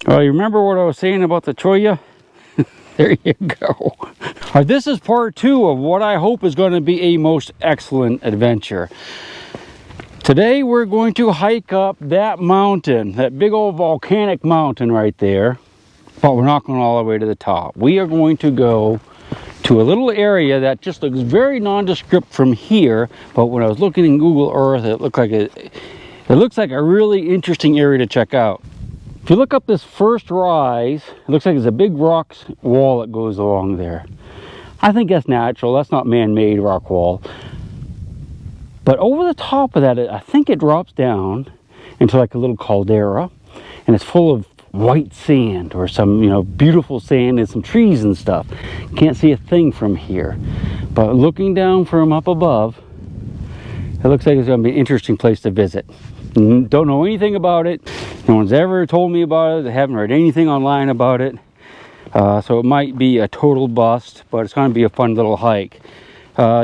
Well, you remember what I was saying about the cholla? There you go. All right, this is part 2 of what I hope is going to be a most excellent adventure. Today we're going to hike up that mountain, that big old volcanic mountain right there, but we're not going all the way to the top. We are going to go to a little area that just looks very nondescript from here, but when I was looking in Google Earth, it looks like a really interesting area to check out. If you look up this first rise, it looks like there's a big rock wall that goes along there. I think that's natural. That's not man-made rock wall. But over the top of that, I think it drops down into like a little caldera, and it's full of white sand or some, beautiful sand and some trees and stuff. Can't see a thing from here. But looking down from up above, it looks like it's going to be an interesting place to visit. Don't know anything about it. No one's ever told me about it. I haven't read anything online about it. So it might be a total bust, but it's going to be a fun little hike.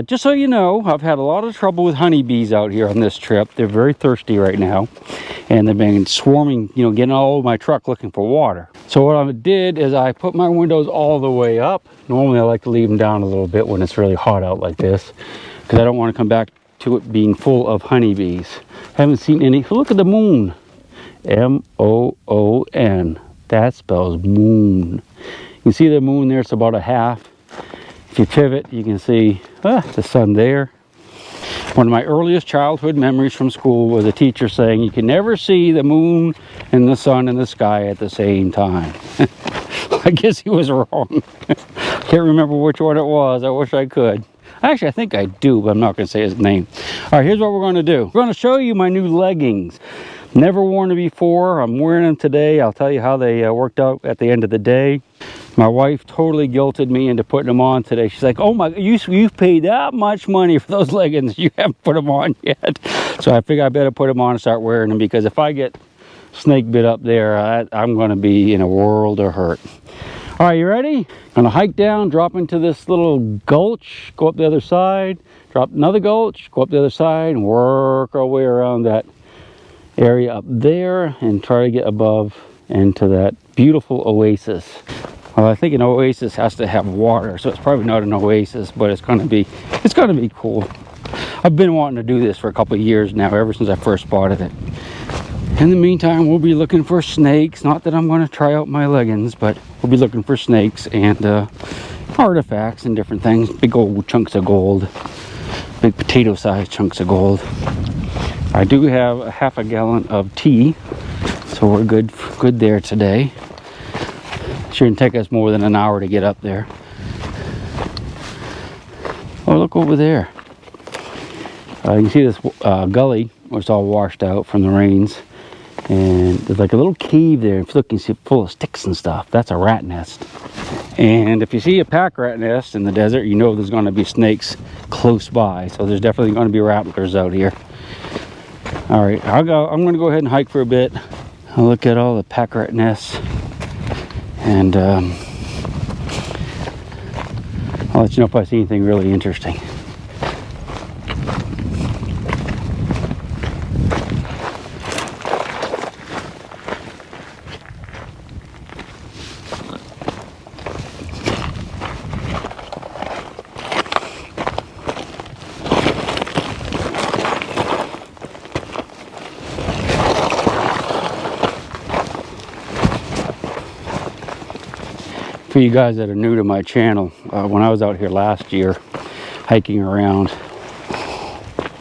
Just so you know, I've had a lot of trouble with honeybees out here on this trip. They're very thirsty right now, and they've been swarming, getting all over my truck looking for water. So what I did is I put my windows all the way up. Normally I like to leave them down a little bit when it's really hot out like this, because I don't want to come back to it being full of honeybees. Haven't seen any. Look at the moon. M-O-O-N. That spells moon. You can see the moon there. It's about a half. If you pivot, you can see the sun there. One of my earliest childhood memories from school was a teacher saying you can never see the moon and the sun in the sky at the same time. I guess he was wrong. Can't remember which one it was. I wish I could. Actually, I think I do, but I'm not going to say his name. All right, here's what we're going to do. We're going to show you my new leggings. Never worn them before. I'm wearing them today. I'll tell you how they worked out at the end of the day. My wife totally guilted me into putting them on today. She's like, oh my, you've paid that much money for those leggings. You haven't put them on yet. So I figured I better put them on and start wearing them, because if I get snake bit up there, I'm going to be in a world of hurt. All right, you ready? I'm gonna hike down, drop into this little gulch, go up the other side, drop another gulch, go up the other side, and work our way around that area up there and try to get above into that beautiful oasis. Well, I think an oasis has to have water, so it's probably not an oasis, but it's gonna be cool. I've been wanting to do this for a couple of years now, ever since I first spotted it. In the meantime, we'll be looking for snakes. Not that I'm going to try out my leggings, but we'll be looking for snakes and artifacts and different things. Big old chunks of gold. Big potato-sized chunks of gold. I do have a half a gallon of tea, so we're good there today. Shouldn't take us more than an hour to get up there. Oh, look over there. You can see this gully, where it's all washed out from the rains. And there's like a little cave there. If you look, you see it full of sticks and stuff. That's a rat nest. And if you see a pack rat nest in the desert, you know there's going to be snakes close by. So there's definitely going to be rattlers out here. All right, I'm going to go ahead and hike for a bit. I'll look at all the pack rat nests. And I'll let you know if I see anything really interesting. For you guys that are new to my channel, when I was out here last year hiking around,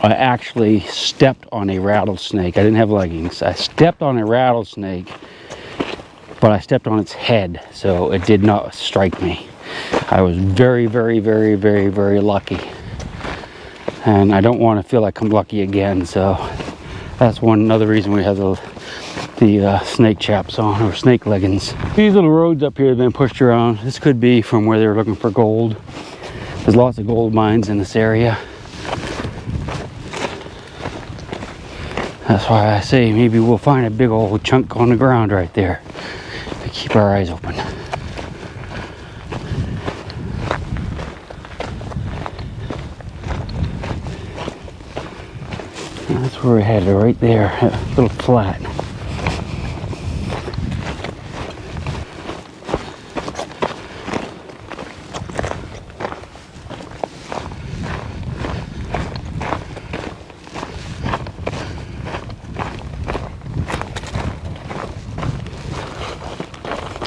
I actually stepped on a rattlesnake. I didn't have leggings. I stepped on a rattlesnake, but I stepped on its head, so it did not strike me. I was very, very, very, very, very lucky. And I don't want to feel like I'm lucky again, so that's another reason we have the snake chaps on, or snake leggings. These little roads up here have been pushed around. This could be from where they were looking for gold. There's lots of gold mines in this area. That's why I say maybe we'll find a big old chunk on the ground right there. To keep our eyes open. That's where we're headed, right there, a little flat.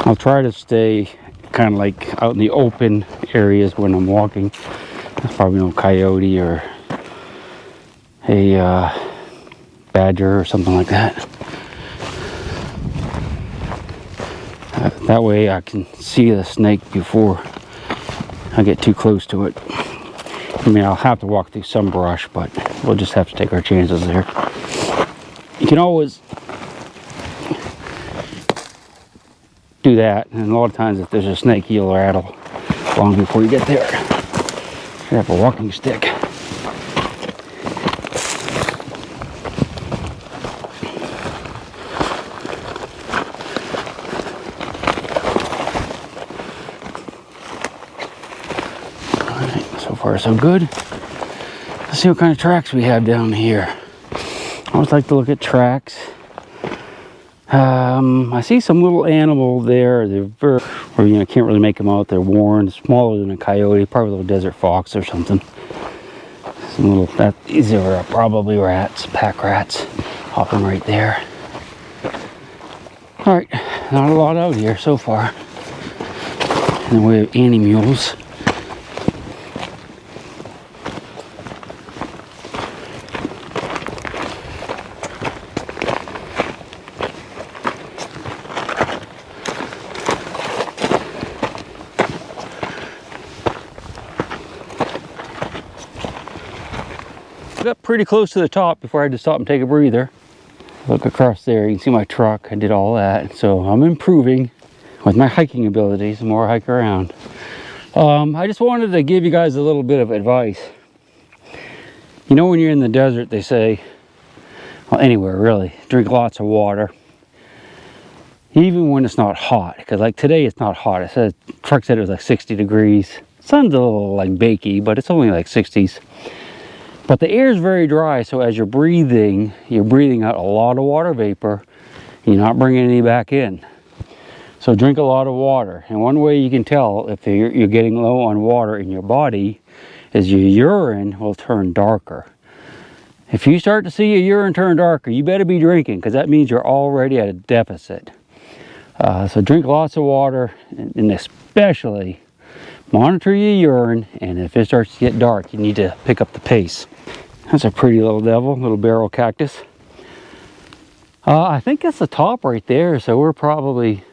I'll try to stay kind of like out in the open areas when I'm walking. There's probably no coyote or a badger or something like that. That way I can see the snake before I get too close to it. I mean, I'll have to walk through some brush, but we'll just have to take our chances there. You can always do that, and a lot of times if there's a snake, you'll rattle long before you get there. You have a walking stick. Alright, so far so good. Let's see what kind of tracks we have down here. I always like to look at tracks. I see some little animal there. They're very, or you know, can't really make them out. They're worn, smaller than a coyote, probably a little desert fox or something. Some little, these are probably rats, pack rats, hopping right there. All right, not a lot out here so far. And then we have mules. Got pretty close to the top before I had to stop and take a breather. Look across there, you can see my truck. I did all that, so I'm improving with my hiking abilities the more I hike around. I just wanted to give you guys a little bit of advice. You know, when you're in the desert, they say, well, anywhere really, drink lots of water, even when it's not hot. Because like today, it's not hot. It said, truck said it was like 60 degrees. Sun's a little like bakey, but it's only like 60s. But the air is very dry, so as you're breathing out a lot of water vapor. You're not bringing any back in. So drink a lot of water. And one way you can tell if you're getting low on water in your body is your urine will turn darker. If you start to see your urine turn darker, you better be drinking, because that means you're already at a deficit. So drink lots of water, and especially monitor your urine, and if it starts to get dark, you need to pick up the pace. That's a pretty little devil, little barrel cactus. I think that's the top right there, so we're probably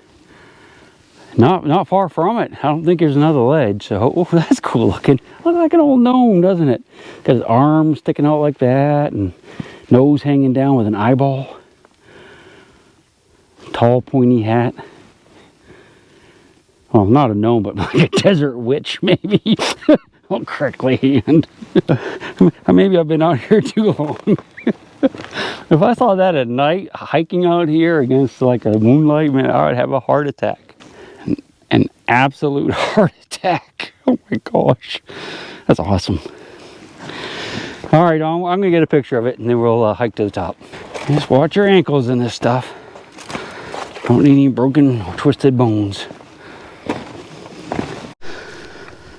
not far from it. I don't think there's another ledge, so oh, that's cool looking. Looks like an old gnome, doesn't it? Got his arms sticking out like that, and nose hanging down with an eyeball. Tall, pointy hat. Well, not a gnome, but like a desert witch, maybe. Oh, crickly hand. Maybe I've been out here too long. If I saw that at night, hiking out here against like a moonlight, man, I would have a heart attack. An absolute heart attack. Oh my gosh. That's awesome. All right, I'm going to get a picture of it, and then we'll hike to the top. Just watch your ankles in this stuff. Don't need any broken or twisted bones.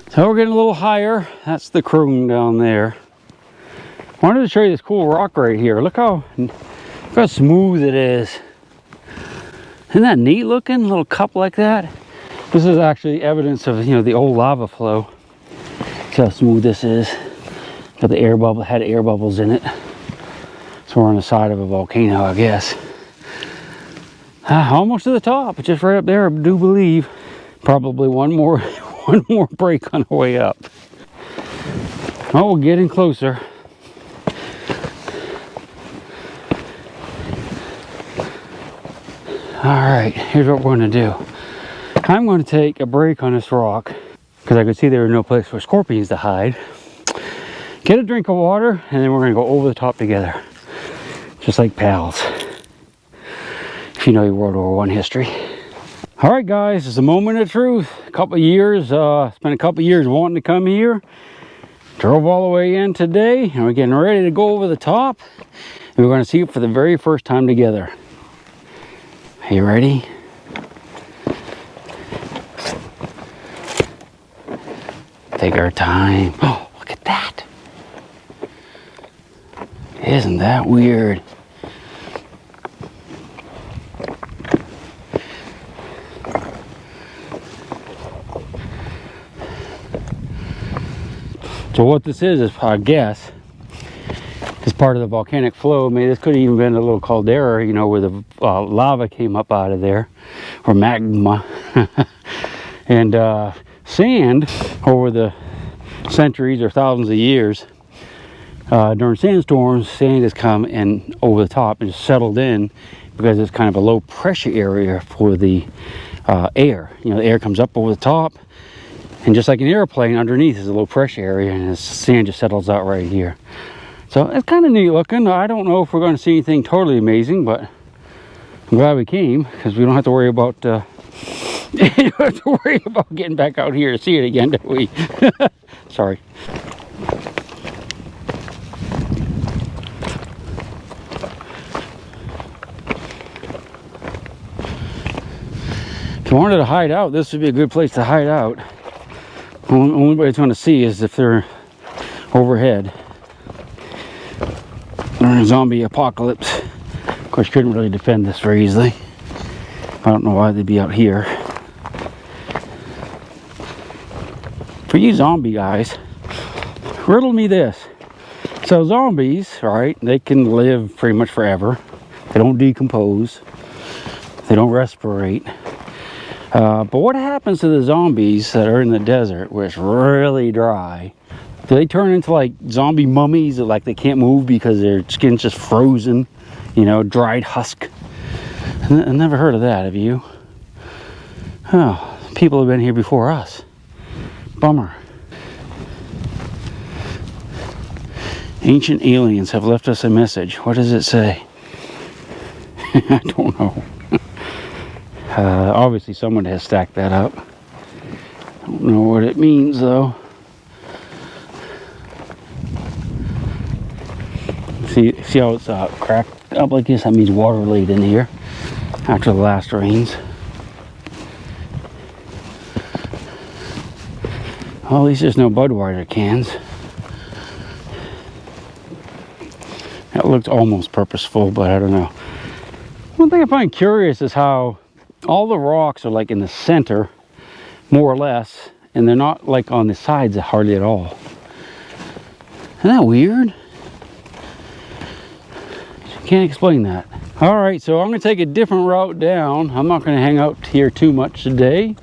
So we're getting a little higher. That's the croon down there. I wanted to show you this cool rock right here. Look how smooth it is. Isn't that neat looking? A little cup like that. This is actually evidence of, you know, the old lava flow. See how smooth this is. Got the air bubble, had air bubbles in it. So we're on the side of a volcano, I guess. Almost to the top, just right up there, I do believe. Probably one more break on the way up. Oh, we're getting closer. All right, here's what we're going to do. I'm going to take a break on this rock because I could see there was no place for scorpions to hide. Get a drink of water, and then we're going to go over the top together, just like pals. If you know your World War I history. All right, guys, it's a moment of truth. A couple of years, spent a couple of years wanting to come here. Drove all the way in today, and we're getting ready to go over the top. And we're going to see it for the very first time together. Are you ready? Take our time. Oh, look at that. Isn't that weird? So what this is I guess, is part of the volcanic flow. I mean, this could have even been a little caldera, you know, where the lava came up out of there, or magma. And sand over the centuries or thousands of years, during sandstorms, sand has come and over the top and settled in because it's kind of a low pressure area for the air. You know, the air comes up over the top, and just like an airplane, underneath is a low pressure area, and the sand just settles out right here. So it's kind of neat looking. I don't know if we're going to see anything totally amazing, but I'm glad we came, because we don't have to worry about you don't have to worry about getting back out here to see it again, do we? Sorry. If you wanted to hide out, this would be a good place to hide out. Only way it's going to see is if they're overhead. Or a zombie apocalypse. Of course, you couldn't really defend this very easily. I don't know why they'd be out here. For you zombie guys, riddle me this. So zombies, right, they can live pretty much forever. They don't decompose. They don't respirate. But what happens to the zombies that are in the desert where it's really dry? Do they turn into like zombie mummies that like they can't move because their skin's just frozen? You know, dried husk. I never heard of that, have you? Oh, people have been here before us. Bummer. Ancient aliens have left us a message. What does it say? I don't know. Obviously someone has stacked that up. Don't know what it means though. See how it's cracked up like this? That means water laid in here after the last rains. Well, at least there's no Budweiser cans. That looked almost purposeful, but I don't know. One thing I find curious is how all the rocks are like in the center, more or less, and they're not like on the sides hardly at all. Isn't that weird? Can't explain that. All right, so I'm going to take a different route down. I'm not going to hang out here too much today.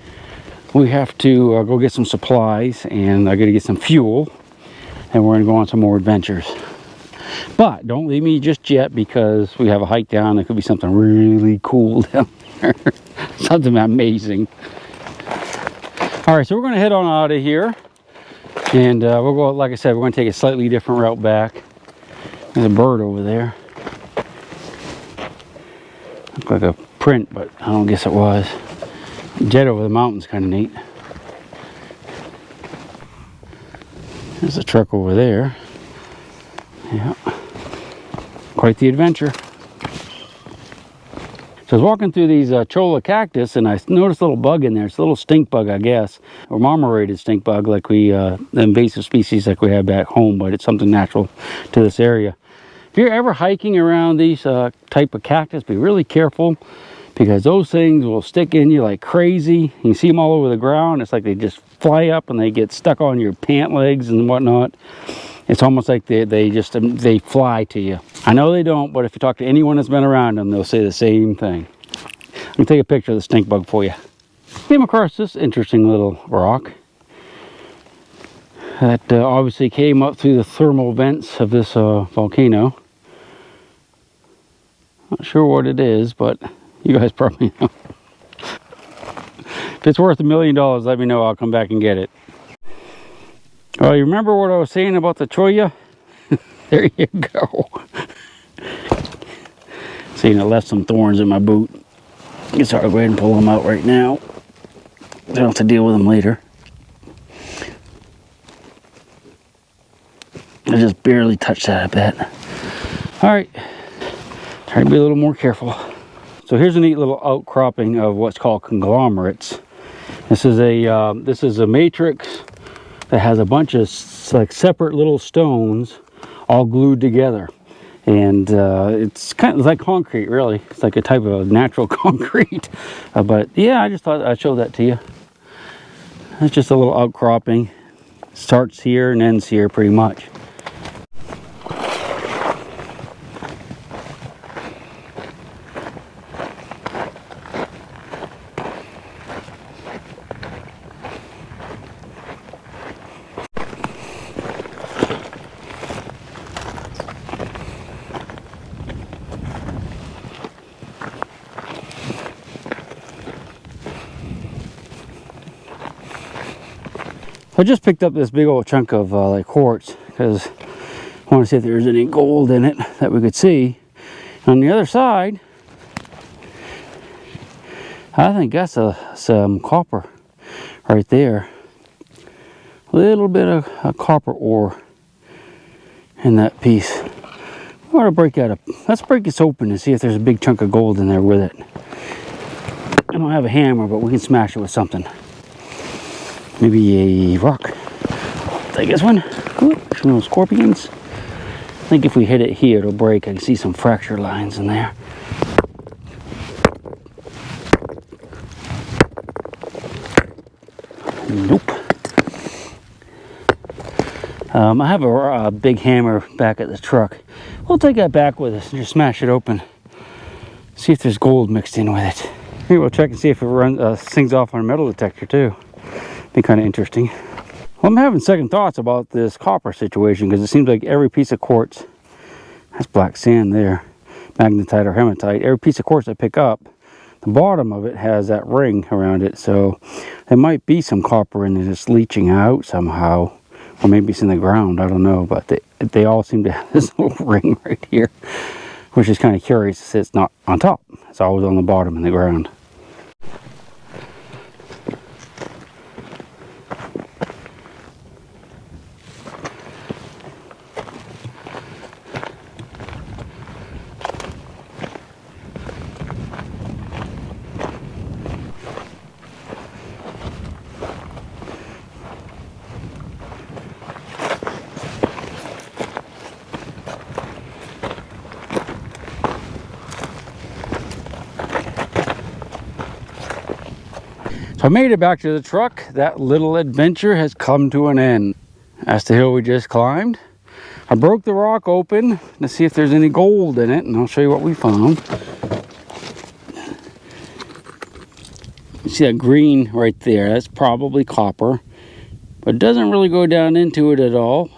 We have to go get some supplies, and I got to get some fuel, and we're going to go on some more adventures. But don't leave me just yet, because we have a hike down. There could be something really cool down there. Something amazing. All right, so we're going to head on out of here, and we'll go, like I said, we're going to take a slightly different route back. There's a bird over there. Looked like a print, but I don't guess it was. Jet over the mountain's kind of neat. There's a truck over there. Yeah, quite the adventure. So I was walking through these cholla cactus, and I noticed a little bug in there. It's a little stink bug, I guess, or marmorated stink bug, like the invasive species like we have back home, but it's something natural to this area. If you're ever hiking around these type of cactus, be really careful, because those things will stick in you like crazy. You see them all over the ground. It's like they just fly up and they get stuck on your pant legs and whatnot. It's almost like they fly to you. I know they don't, but if you talk to anyone that's been around them, they'll say the same thing. Let me take a picture of the stink bug for you. Came across this interesting little rock that obviously came up through the thermal vents of this volcano. Not sure what it is, but you guys probably know. If it's worth $1 million, let me know. I'll come back and get it. Oh, you remember what I was saying about the cholla? There you go. Seeing, I left some thorns in my boot. Guess I'll go ahead and pull them out right now. I don't have to deal with them later. I just barely touched that a bit. All right, try to be a little more careful. So here's a neat little outcropping of what's called conglomerates. This is a matrix that has a bunch of like separate little stones all glued together, and it's kind of like concrete, really. It's like a type of natural concrete. But yeah, I just thought I'd show that to you. It's just a little outcropping. Starts here and ends here pretty much. I just picked up this big old chunk of like quartz because I want to see if there's any gold in it that we could see. On the other side, I think that's some copper right there. A little bit of a copper ore in that piece. I want to break that up. Let's break this open and see if there's a big chunk of gold in there with it. I don't have a hammer, but we can smash it with something. Maybe a rock. Take this one. Ooh, some little scorpions. I think if we hit it here, it'll break. I can see some fracture lines in there. Nope. I have a big hammer back at the truck. We'll take that back with us and just smash it open. See if there's gold mixed in with it. Maybe we'll check and see if it sings off on a metal detector too. Be kind of interesting. Well, I'm having second thoughts about this copper situation because it seems like every piece of quartz, that's black sand there, magnetite or hematite, every piece of quartz I pick up, the bottom of it has that ring around it, so there might be some copper in it that's leaching out somehow, or maybe it's in the ground, I don't know, but they all seem to have this little ring right here, which is kind of curious. It's not on top, it's always on the bottom in the ground. I made it back to the truck. That little adventure has come to an end. That's the hill we just climbed. I broke the rock open to see if there's any gold in it, and I'll show you what we found. You see that green right there? That's probably copper, but it doesn't really go down into it at all.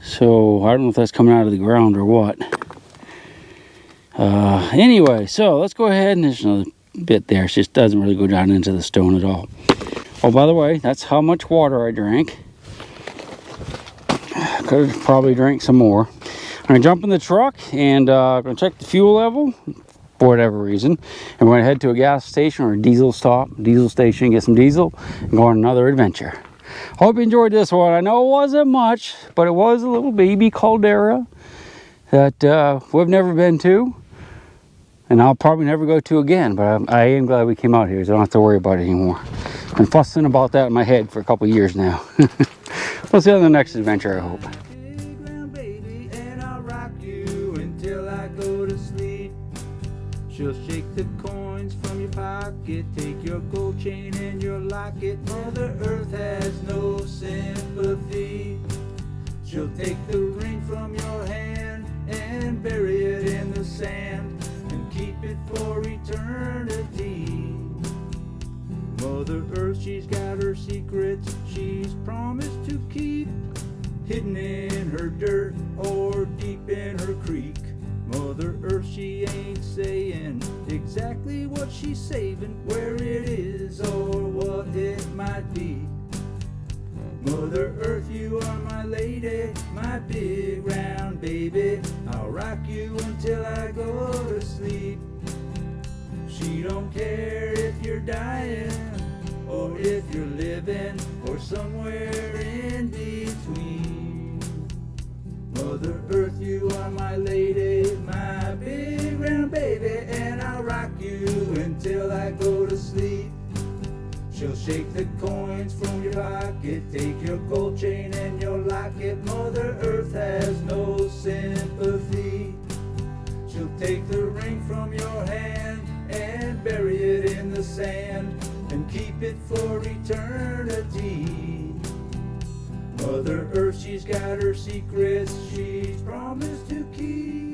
So I don't know if that's coming out of the ground or what. Anyway, so let's go ahead and there's another bit there. It just doesn't really go down into the stone at all. Oh, by the way, that's how much water I drank. Could have probably drank some more. I'm gonna jump in the truck and gonna check the fuel level for whatever reason, and we're gonna head to a gas station or a diesel station, get some diesel, and go on another adventure. Hope you enjoyed this one. I know it wasn't much, but it was a little baby caldera that we've never been to. And I'll probably never go to again, but I am glad we came out here, so I don't have to worry about it anymore. I've been fussing about that in my head for a couple of years now. We'll see you on the next adventure, I hope. She'll shake the coins from your pocket, take your gold chain and your locket. Mother Earth has no sympathy. She'll take the ring from your hand and bury it in the sand. Keep it for eternity. Mother Earth, she's got her secrets she's promised to keep, hidden in her dirt or deep in her creek. Mother Earth, she ain't saying exactly what she's saving, where it is or what it might be. Mother Earth, you are my lady, my big round baby. I'll rock you until I go to sleep. She don't care if you're dying or if you're living or somewhere in between. Mother Earth, you are my lady, my big round baby, and I'll rock you until I go to sleep. She'll shake the coins from your pocket, take your gold chain and your locket. Mother Earth has no sympathy. She'll take the ring from your hand and bury it in the sand and keep it for eternity. Mother Earth, she's got her secrets she's promised to keep.